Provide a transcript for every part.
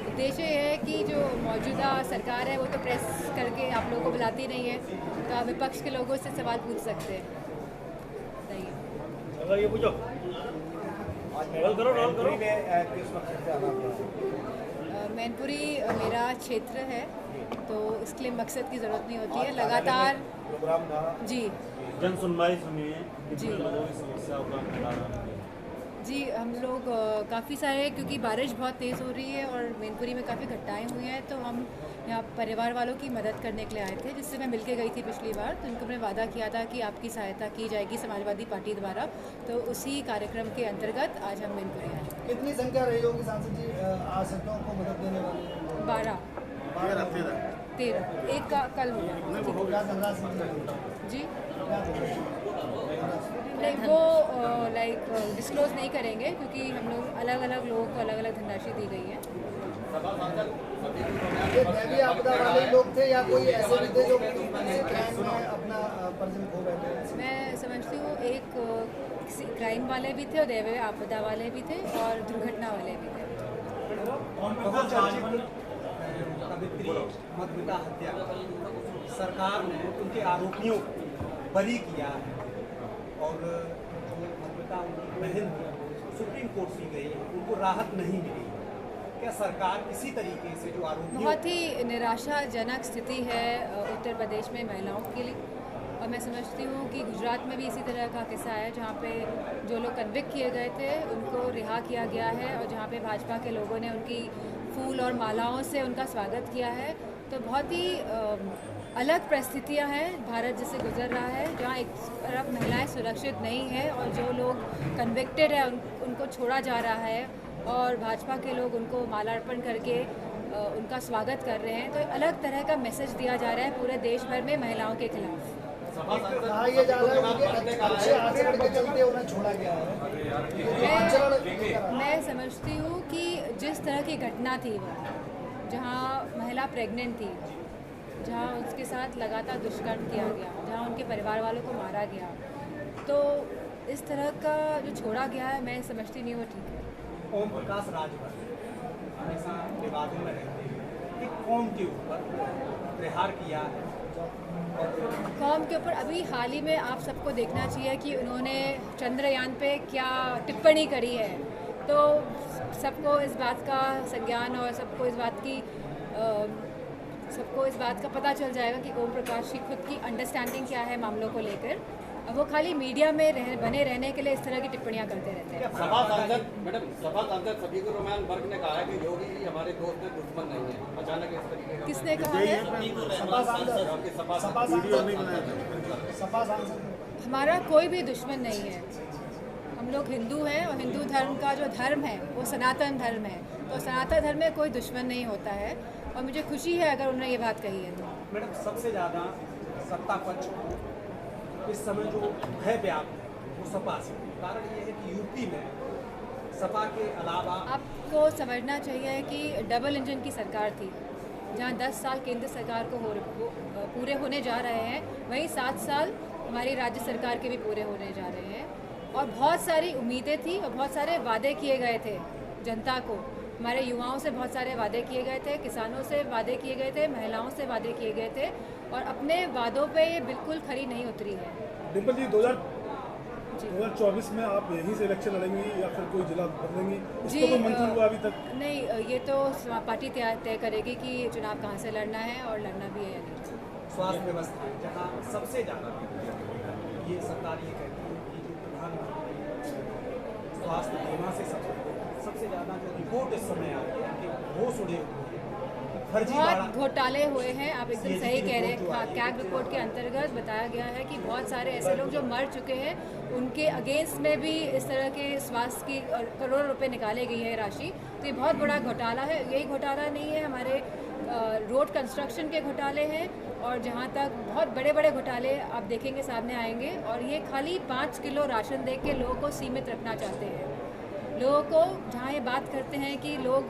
उद्देश्य ये है कि जो मौजूदा सरकार है वो तो प्रेस करके आप लोगों को बुलाती नहीं है, तो आप विपक्ष के लोगों से सवाल पूछ सकते हैं। बताइए। अगर ये पूछो मैनपुरी मेरा क्षेत्र है, तो इसके लिए मकसद की ज़रूरत नहीं होती है। लगातार प्रोग्राम था जी जन सुनवाई सुनी है, जी। कितने लोगों की समस्या का जी, हम लोग काफ़ी सारे, क्योंकि बारिश बहुत तेज़ हो रही है और मैनपुरी में काफ़ी घटनाएं हुई हैं, तो हम यहाँ परिवार वालों की मदद करने के लिए आए थे, जिससे मैं मिलके गई थी पिछली बार। तो उनको मैंने वादा किया था कि आपकी सहायता की जाएगी समाजवादी पार्टी द्वारा, तो उसी कार्यक्रम के अंतर्गत आज हम मैनपुरी आए। कितनी संख्या रही होगी सांसद जी आश्रितों को मदद देने वाली? 13 एक का कल हो गया जी। लाइक वो डिस्क्लोज नहीं करेंगे, क्योंकि हम लोग अलग अलग लोगों को अलग अलग धनराशि दी गई है। ये दैवीय आपदा वाले लोग थे या कोई ऐसे भी थे जो क्राइम में अपना पर्सन खो बैठे? मैं समझती हूँ एक क्राइम वाले भी थे और दैवीय आपदा वाले भी थे और दुर्घटना वाले भी थे। मधुमिता हत्या सरकार ने उनके आरोपियों को बरी किया है, और जो मधुमिता उनकी बहन सुप्रीम कोर्ट भी गई, उनको राहत नहीं मिली। क्या सरकार इसी तरीके से जो आरोपियों, बहुत ही निराशाजनक स्थिति है उत्तर प्रदेश में महिलाओं के लिए, और मैं समझती हूँ कि गुजरात में भी इसी तरह का किस्सा है, जहाँ पे जो लोग कन्विक्ट किए गए थे उनको रिहा किया गया है, और जहाँ पे भाजपा के लोगों ने उनकी फूल और मालाओं से उनका स्वागत किया है। तो बहुत ही अलग परिस्थितियाँ हैं भारत जिससे गुजर रहा है, जहाँ एक तरफ महिलाएं सुरक्षित नहीं है और जो लोग कन्विक्टेड है उनको छोड़ा जा रहा है, और भाजपा के लोग उनको मालार्पण करके उनका स्वागत कर रहे हैं। तो एक अलग तरह का मैसेज दिया जा रहा है पूरे देश भर में महिलाओं के खिलाफ। ये जा रहा है कि अच्छे आचरण के चलते उन्हें छोड़ा गया है। मैं समझती हूँ कि जिस तरह की घटना थी वो, जहाँ महिला प्रेग्नेंट थी, जहाँ उसके साथ लगातार दुष्कर्म किया गया, जहाँ उनके परिवार वालों को मारा गया, तो इस तरह का जो छोड़ा गया है मैं समझती नहीं वो ठीक है। ओम प्रकाश राजभर हमेशा विवादों में रहते हैं कि कौम के ऊपर प्रहार किया है, कौम के ऊपर अभी हाल ही में आप सबको देखना चाहिए कि उन्होंने चंद्रयान पे क्या टिप्पणी करी है, तो सबको इस बात का संज्ञान और सबको इस बात का पता चल जाएगा कि ओम प्रकाश की खुद की अंडरस्टैंडिंग क्या है मामलों को लेकर। वो खाली मीडिया में बने रहने के लिए इस तरह की टिप्पणियां करते रहते हैं। सभा सांसद सभी रोमान वर्ग ने कहा है कि योगी जी हमारे दोस्त हैं, दुश्मन नहीं है। अचानक इस तरीके का किसने कहा है? हमारा कोई भी दुश्मन नहीं है। हम लोग हिंदू हैं और हिंदू धर्म का जो धर्म है वो सनातन धर्म है, तो सनातन धर्म में कोई दुश्मन नहीं होता है, और मुझे खुशी है अगर उन्होंने ये बात कही है। तो मैडम, सबसे ज़्यादा सत्ता पक्ष इस समय जो है व्याप्त है वो सपा से, कारण ये है कि यूपी में सपा के अलावा आपको समझना चाहिए कि डबल इंजन की सरकार थी, जहाँ 10 साल केंद्र सरकार को पूरे होने जा रहे हैं, वहीं 7 साल हमारी राज्य सरकार के भी पूरे होने जा रहे हैं, और बहुत सारी उम्मीदें थी और बहुत सारे वादे किए गए थे जनता को। हमारे युवाओं से बहुत सारे वादे किए गए थे, किसानों से वादे किए गए थे, महिलाओं से वादे किए गए थे, और अपने वादों पे ये बिल्कुल खरी नहीं उतरी है। डिम्पल जी, 2024 में आप यहीं से इलेक्शन लड़ेंगी या फिर कोई जिला बदलेंगी? जी, इसको तो मंजूर हुआ अभी तक नहीं, ये तो पार्टी तय करेगी कि चुनाव कहाँ से लड़ना है और लड़ना भी है या नहीं। स्वास्थ्य व्यवस्था जहाँ सबसे ज़्यादा ये सरकार ये कहती है कि जो प्रधानमंत्री स्वास्थ्य बीमा से सबसे ज़्यादा जो रिपोर्ट इस समय आ रही है कि वो सुने बहुत घोटाले हुए हैं। आप एकदम सही कह रहे हैं। कैग रिपोर्ट के अंतर्गत बताया गया है कि बहुत सारे ऐसे लोग जो मर चुके हैं उनके अगेंस्ट में भी इस तरह के स्वास्थ्य की करोड़ों रुपए निकाले गई है राशि, तो ये बहुत बड़ा घोटाला है। यही घोटाला नहीं है, हमारे रोड कंस्ट्रक्शन के घोटाले हैं, और जहाँ तक बहुत बड़े बड़े घोटाले आप देखेंगे सामने आएंगे, और ये खाली 5 किलो राशन दे के लोगों को सीमित रखना चाहते हैं। लोगों को जहाँ ये बात करते हैं कि लोग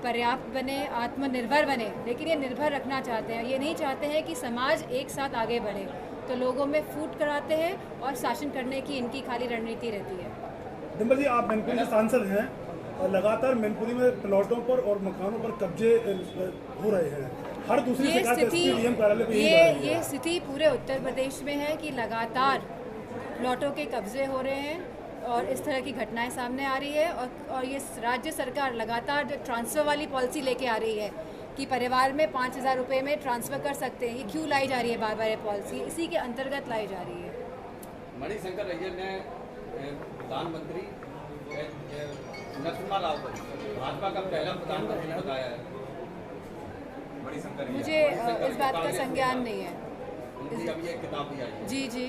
पर्याप्त बने, आत्मनिर्भर बने, लेकिन ये निर्भर रखना चाहते हैं। ये नहीं चाहते हैं कि समाज एक साथ आगे बढ़े, तो लोगों में फूट कराते हैं और शासन करने की इनकी खाली रणनीति रहती है। डिम्पल जी, आप मैनपुरी से सांसद हैं, लगातार मैनपुरी में प्लॉटों पर और मकानों पर कब्जे हो रहे हैं। हर दूसरी शिकायत एसडीएम कार्यालय पे यही आ रही है। ये स्थिति पूरे उत्तर प्रदेश में है कि लगातार प्लॉटों के कब्जे हो रहे हैं और इस तरह की घटनाएं सामने आ रही है। और ये राज्य सरकार लगातार जो ट्रांसफ़र वाली पॉलिसी लेके आ रही है कि परिवार में 5,000 रुपये में ट्रांसफ़र कर सकते हैं, ये क्यों लाई जा रही है बार बार ये पॉलिसी, इसी के अंतर्गत लाई जा रही है। मणिशंकर अय्यर ने प्रधानमंत्री नरसिम्हा राव को भाजपा का पहला प्रधानमंत्री बताया है। मुझे इस बात का संज्ञान नहीं है। उनकी अभी एक किताब भी आई है। जी जी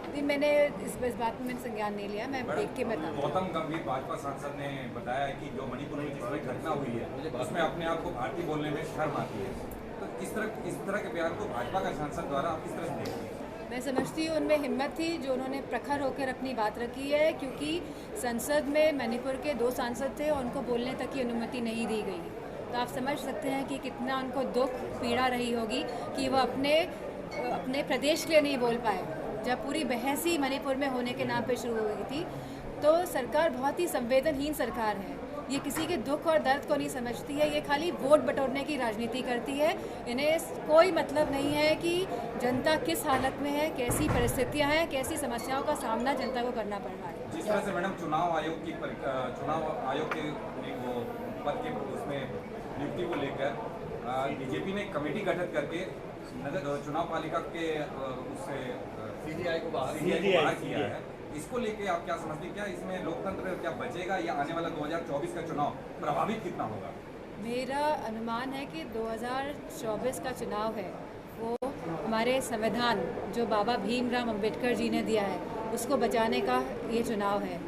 नहीं, मैंने इस बात में मैंने संज्ञान नहीं लिया, मैं देख के बताऊँ। गौतम गंभीर भाजपा सांसद ने बताया है कि जो मणिपुर में जिसमें घटना हुई है उसमें अपने आप को भारतीय बोलने में शर्म आती है। तो इस तरह के बयान को भाजपा का सांसद द्वारा आप किस तरह से देखते हैं? मैं समझती हूँ उनमें हिम्मत थी जो उन्होंने प्रखर होकर अपनी बात रखी है, क्योंकि संसद में मणिपुर के 2 सांसद थे और उनको बोलने तक की अनुमति नहीं दी गई। तो आप समझ सकते हैं कि कितना उनको दुख पीड़ा रही होगी कि वो अपने प्रदेश के लिए नहीं बोल पाए। जब पूरी बहस ही मणिपुर में होने के नाम पे शुरू हो गई थी, तो सरकार बहुत ही संवेदनहीन सरकार है। ये किसी के दुख और दर्द को नहीं समझती है, ये खाली वोट बटोरने की राजनीति करती है। इन्हें कोई मतलब नहीं है कि जनता किस हालत में है, कैसी परिस्थितियां हैं, कैसी समस्याओं का सामना जनता को करना पड़ रहा है। जिस तरह से मैडम चुनाव आयोग के वो पद के उसमें नियुक्ति को लेकर बीजेपी ने कमेटी गठित करके चुनाव पालिका के उससे सीजीआई को बाहर किया है। इसको लेके आप क्या समझते हैं? क्या इसमें लोकतंत्र क्या बचेगा या आने वाला 2024 का चुनाव प्रभावित कितना होगा? मेरा अनुमान है कि 2024 का चुनाव है वो हमारे संविधान जो बाबा भीमराव अंबेडकर जी ने दिया है उसको बचाने का ये चुनाव है।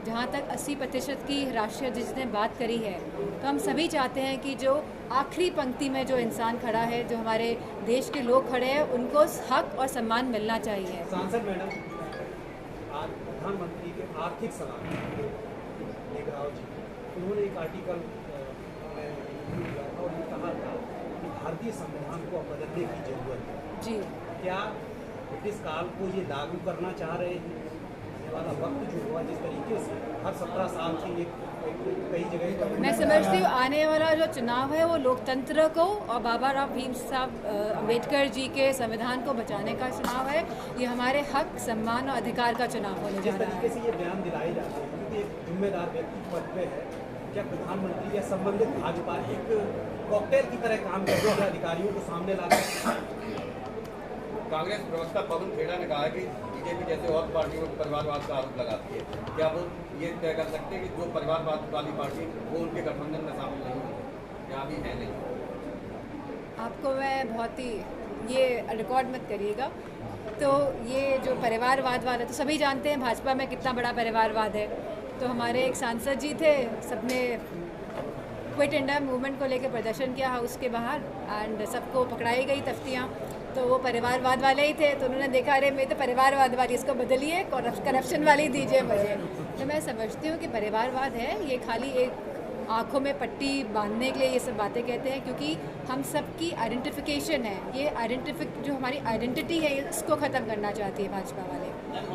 जहाँ तक 80% की राष्ट्रीय जिसने बात करी है, तो हम सभी चाहते हैं कि जो आखिरी पंक्ति में जो इंसान खड़ा है, जो हमारे देश के लोग खड़े हैं, उनको हक और सम्मान मिलना चाहिए। सांसद मैडम, आज प्रधानमंत्री के आर्थिक सलाहकार मेघराव जी, उन्होंने एक आर्टिकल में दिया था और ये कहा था कि भारतीय संविधान को अब बदलने की जरूरत है। जी, क्या ब्रिटिश काल को ये लागू करना चाह रहे हैं? वाला वक्त जो हुआ जिस तरीके से हर 17 साल से ये कई जगह, मैं समझती हूँ आने वाला जो चुनाव है वो लोकतंत्र को और बाबा राव भीम साहब अम्बेडकर जी के संविधान को बचाने का चुनाव है। ये हमारे हक, सम्मान और अधिकार का चुनाव होने जा जिस रहा तरीके है। से ये बयान दिलाए जाते हैं, क्योंकि एक जिम्मेदार व्यक्ति पद पे है, क्या प्रधानमंत्री या संबंधित भाजपा एक कॉकटेल की तरह काम करते हैं अधिकारियों को सामने लाते हैं? कांग्रेस प्रवक्ता पवन खेड़ा ने कहा है कि बीजेपी जैसे और पार्टियों पर परिवारवाद का आरोप लगाती है। क्या वो ये तय कर सकते हैं कि जो परिवारवाद वाली पार्टी वो उनके गठबंधन में शामिल नहीं होगी या भी है नहीं? आपको मैं बहुत ही ये रिकॉर्ड मत करिएगा। तो ये जो परिवारवाद वाला, तो सभी जानते हैं भाजपा में कितना बड़ा परिवारवाद है। तो हमारे एक सांसद जी थे, सबने क्विट इंडिया मूवमेंट को लेकर प्रदर्शन किया हाउस के बाहर एंड सबको पकड़ाई गई तख्तियाँ। तो वो परिवारवाद वाले ही थे, तो उन्होंने देखा अरे मैं तो परिवारवाद वाली, इसको बदलिए करप्शन वाली दीजिए मुझे। तो मैं समझती हूँ कि परिवारवाद है ये खाली एक आँखों में पट्टी बांधने के लिए ये सब बातें कहते हैं, क्योंकि हम सब की आइडेंटिफिकेशन है, ये जो हमारी आइडेंटिटी है इसको ख़त्म करना चाहती है भाजपा वाले।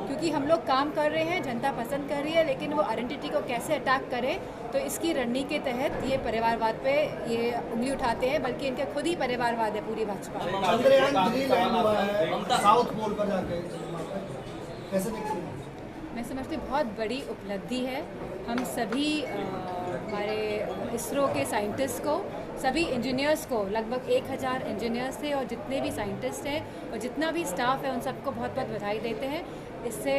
क्योंकि हम लोग काम कर रहे हैं, जनता पसंद कर रही है, लेकिन वो आइडेंटिटी को कैसे अटैक करें, तो इसकी रणनीति के तहत ये परिवारवाद पे ये उंगली उठाते हैं, बल्कि इनके खुद ही परिवारवाद है पूरी भाजपा। चंद्रयान 3 लैंड हुआ है साउथ पोल पर जाके, कैसे देखते हैं? मैं समझती हूँ बहुत बड़ी उपलब्धि है। हम सभी हमारे इसरो के साइंटिस्ट को, सभी इंजीनियर्स को, लगभग 1000 इंजीनियर्स थे और जितने भी साइंटिस्ट हैं और जितना भी स्टाफ है उन सबको बहुत बहुत बधाई देते हैं। इससे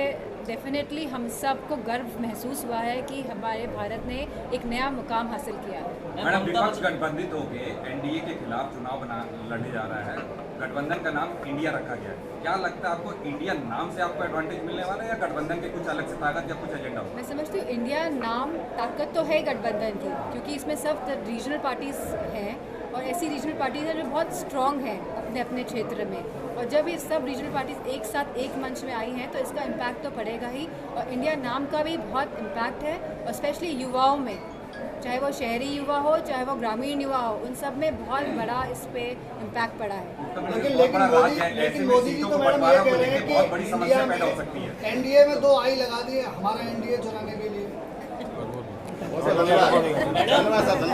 डेफिनेटलने हम सबको गर्व महसूस हुआ है कि हमारे भारत ने एक नया मुकाम हासिल किया है। मैडम, विपक्ष गठबंधित होकर एनडीए के खिलाफ चुनाव लड़ने जा रहा है। गठबंधन का नाम इंडिया रखा गया है। क्या लगता है आपको, इंडिया नाम से आपको एडवांटेज मिलने वाला है या गठबंधन के कुछ अलग से ताकत या कुछ एजेंडा हो? मैं समझती हूँ इंडिया नाम ताकत तो है गठबंधन की, क्योंकि इसमें सब रीजनल पार्टीज हैं और ऐसी रीजनल पार्टीज हैं जो बहुत स्ट्रॉन्ग हैं अपने अपने क्षेत्र में। और जब ये सब रीजनल पार्टीज एक साथ एक मंच में आई हैं तो इसका इम्पैक्ट तो पड़ेगा ही। और इंडिया नाम का भी बहुत इम्पैक्ट है, और स्पेशली युवाओं में, चाहे वो शहरी युवा हो चाहे वो ग्रामीण युवा हो, उन सब में बहुत बड़ा इस पे इम्पैक्ट पड़ा है। लेकिन मोदी जी तो मैडम ये कह रहे हैं कि इंडिया में एनडीए में 2 आई लगा दिए हमारा एनडीए चलाने के लिए। धन्यवाद।